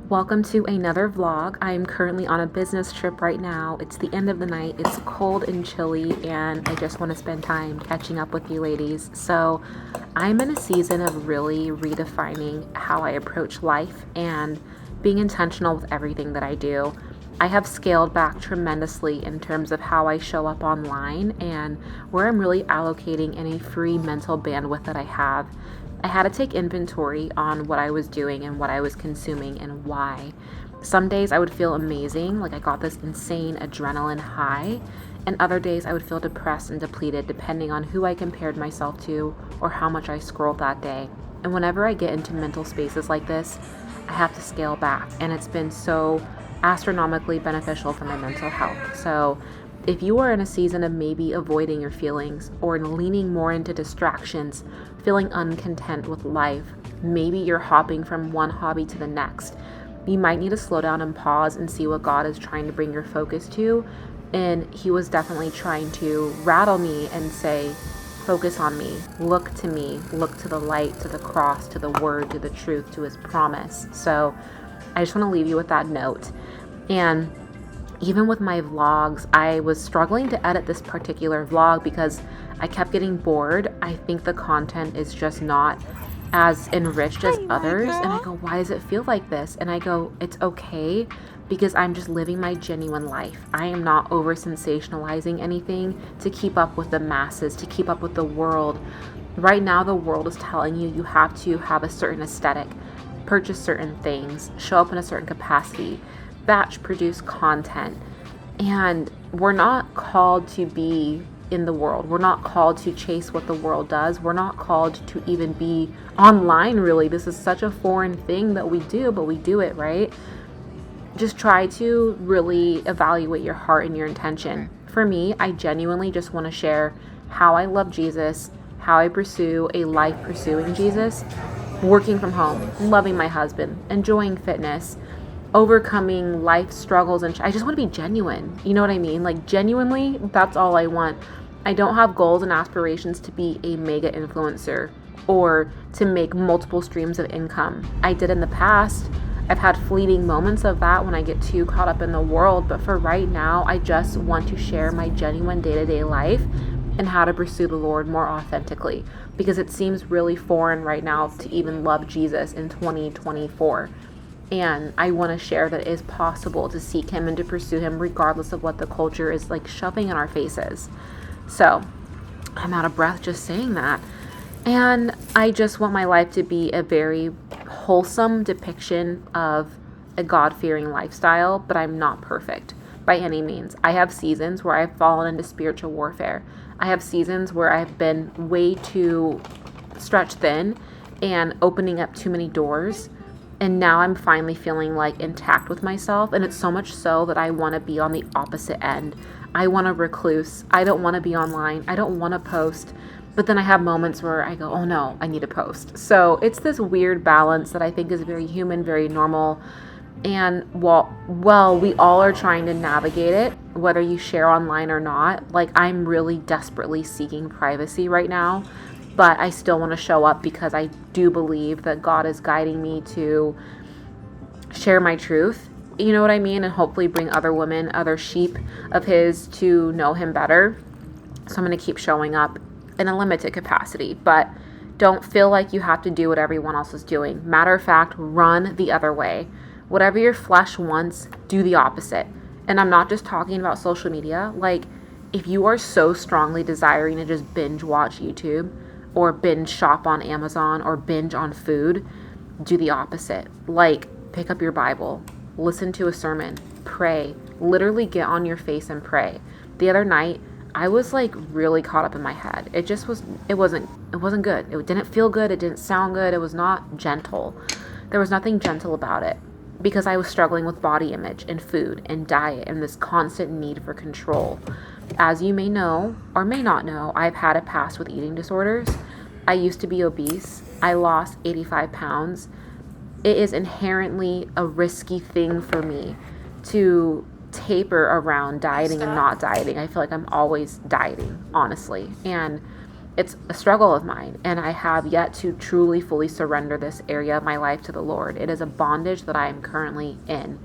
Welcome to another vlog. I'm currently on a business trip right now. It's the end of the night. It's cold and chilly, and I just want to spend time catching up with you ladies. So I'm in a season of really redefining how I approach life and being intentional with everything that I do. I have scaled back tremendously in terms of how I show up online and where I'm really allocating any free mental bandwidth that I have. I had to take inventory on what I was doing and what I was consuming and why. Some days I would feel amazing, like I got this insane adrenaline high, and other days I would feel depressed and depleted depending on who I compared myself to or how much I scrolled that day. And whenever I get into mental spaces like this, I have to scale back, and it's been so astronomically beneficial for my mental health. So if you are in a season of maybe avoiding your feelings or leaning more into distractions, feeling uncontent with life, maybe you're hopping from one hobby to the next, you might need to slow down and pause and see what God is trying to bring your focus to. And He was definitely trying to rattle me and say, focus on me, look to the light, to the cross, to the word, to the truth, to His promise. So I just want to leave you with that note. And even with my vlogs, I was struggling to edit this particular vlog because I kept getting bored. I think the content is just not as enriched as others. And I go, why does it feel like this? And I go, it's okay, because I'm just living my genuine life. I am not over sensationalizing anything to keep up with the masses, to keep up with the world. Right now, the world is telling you have to have a certain aesthetic, purchase certain things, show up in a certain capacity, batch produce content. And we're not called to be in the world. We're not called to chase what the world does. We're not called to even be online, really. This is such a foreign thing that we do, but we do it, right? Just try to really evaluate your heart and your intention. For me, I genuinely just want to share how I love Jesus, how I pursue a life pursuing Jesus, working from home, loving my husband, enjoying fitness, overcoming life struggles, and I just want to be genuine. You know what I mean? Like, genuinely, that's all I want. I don't have goals and aspirations to be a mega influencer or to make multiple streams of income. I did in the past. I've had fleeting moments of that when I get too caught up in the world, but for right now, I just want to share my genuine day-to-day life and how to pursue the Lord more authentically, because it seems really foreign right now to even love Jesus in 2024. And I want to share that it is possible to seek Him and to pursue Him regardless of what the culture is like shoving in our faces. So I'm out of breath just saying that. And I just want my life to be a very wholesome depiction of a God-fearing lifestyle, but I'm not perfect by any means. I have seasons where I've fallen into spiritual warfare. I have seasons where I've been way too stretched thin and opening up too many doors. And now I'm finally feeling like intact with myself. And it's so much so that I want to be on the opposite end. I want to recluse. I don't want to be online. I don't want to post. But then I have moments where I go, oh no, I need to post. So it's this weird balance that I think is very human, very normal. And well, we all are trying to navigate it, whether you share online or not. Like, I'm really desperately seeking privacy right now. But I still want to show up because I do believe that God is guiding me to share my truth. You know what I mean? And hopefully bring other women, other sheep of His to know Him better. So I'm going to keep showing up in a limited capacity. But don't feel like you have to do what everyone else is doing. Matter of fact, run the other way. Whatever your flesh wants, do the opposite. And I'm not just talking about social media. Like, if you are so strongly desiring to just binge watch YouTube, or binge shop on Amazon, or binge on food, do the opposite. Like, pick up your Bible, listen to a sermon, pray, literally get on your face and pray. The other night, I was like really caught up in my head. It wasn't good. It didn't feel good. It didn't sound good. It was not gentle. There was nothing gentle about it, because I was struggling with body image and food and diet and this constant need for control. As you may know or may not know, I've had a past with eating disorders. I used to be obese. I lost 85 pounds. It is inherently a risky thing for me to taper around dieting and not dieting. I feel like I'm always dieting, honestly. And It's a struggle of mine, and I have yet to truly fully surrender this area of my life to the Lord. It is a bondage that I am currently in.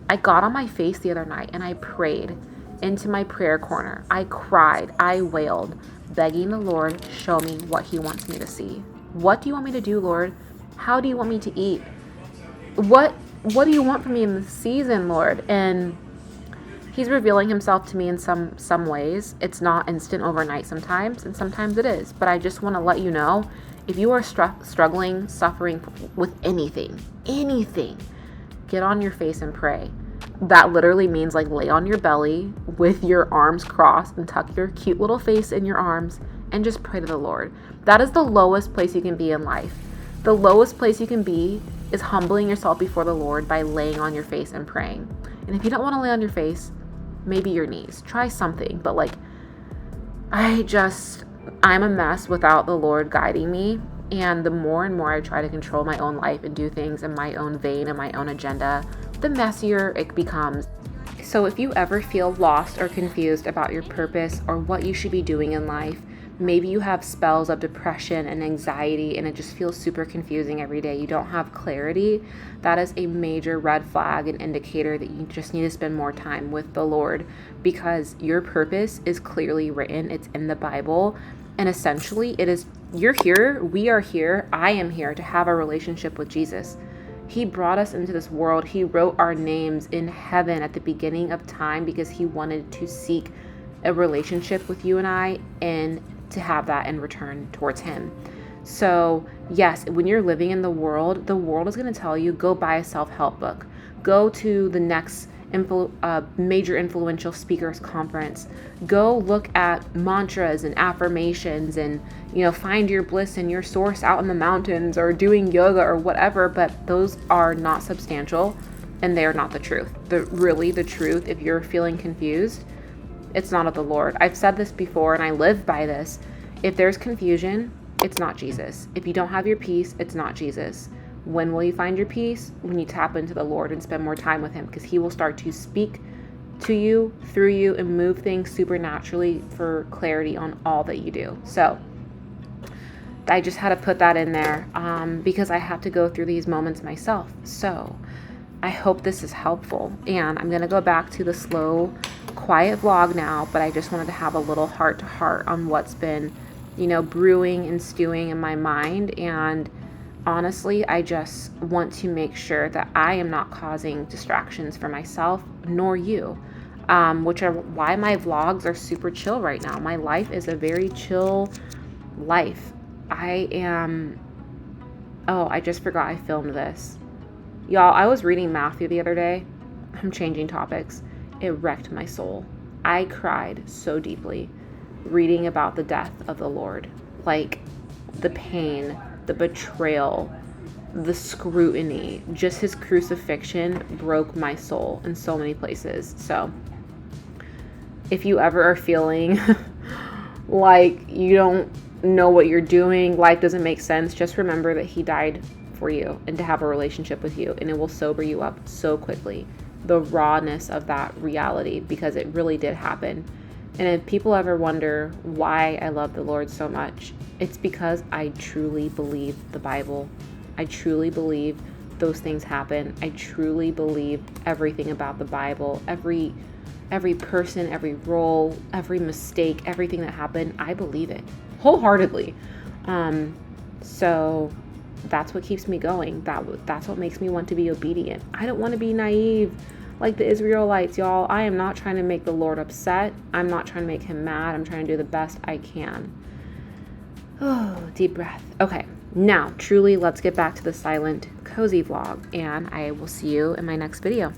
I got on my face the other night and I prayed into my prayer corner. I cried, I wailed, begging the Lord, show me what he wants me to see. What do you want me to do, Lord? How do you want me to eat? What do you want from me in this season, Lord? And he's revealing himself to me in some ways. It's not instant overnight sometimes, and sometimes it is. But I just want to let you know, if you are struggling, suffering with anything, get on your face and pray. That literally means like lay on your belly with your arms crossed and tuck your cute little face in your arms and just pray to the Lord. That is the lowest place you can be in life. The lowest place you can be is humbling yourself before the Lord by laying on your face and praying. And if you don't want to lay on your face, maybe your knees. Try something. But like, I'm a mess without the Lord guiding me. And the more and more I try to control my own life and do things in my own vein and my own agenda, the messier it becomes. So if you ever feel lost or confused about your purpose or what you should be doing in life, maybe you have spells of depression and anxiety and it just feels super confusing every day, you don't have clarity, that is a major red flag and indicator that you just need to spend more time with the Lord, because your purpose is clearly written. It's in the Bible. And essentially it is, you're here, we are here, I am here to have a relationship with Jesus. He brought us into this world. He wrote our names in heaven at the beginning of time because he wanted to seek a relationship with you and I, and to have that in return towards him. So yes, when you're living in the world is going to tell you, go buy a self-help book, go to the next major influential speakers conference, go look at mantras and affirmations and, find your bliss and your source out in the mountains or doing yoga or whatever. But those are not substantial and they are not the truth. The truth, if you're feeling confused, it's not of the Lord. I've said this before and I live by this. If there's confusion, it's not Jesus. If you don't have your peace, it's not Jesus. When will you find your peace? When you tap into the Lord and spend more time with him, because he will start to speak to you, through you, and move things supernaturally for clarity on all that you do. So I just had to put that in there because I have to go through these moments myself. So I hope this is helpful. And I'm going to go back to the slow, quiet vlog now, but I just wanted to have a little heart to heart on what's been, brewing and stewing in my mind. And honestly, I just want to make sure that I am not causing distractions for myself nor you, which are why my vlogs are super chill right now. My life is a very chill life. I just forgot I filmed this. Y'all, I was reading Matthew the other day. I'm changing topics. It wrecked my soul. I cried so deeply reading about the death of the Lord. Like, the pain, the betrayal, the scrutiny, just his crucifixion broke my soul in so many places. So if you ever are feeling like you don't know what you're doing, life doesn't make sense, just remember that he died for you and to have a relationship with you, and it will sober you up so quickly. The rawness of that reality, because it really did happen. And if people ever wonder why I love the Lord so much, it's because I truly believe the Bible. I truly believe those things happen. I truly believe everything about the Bible, every person, every role, every mistake, everything that happened, I believe it wholeheartedly. So that's what keeps me going. That's what makes me want to be obedient. I don't want to be naive like the Israelites, y'all. I am not trying to make the Lord upset. I'm not trying to make him mad. I'm trying to do the best I can. Oh, deep breath. Okay, now truly let's get back to the silent, cozy vlog, and I will see you in my next video.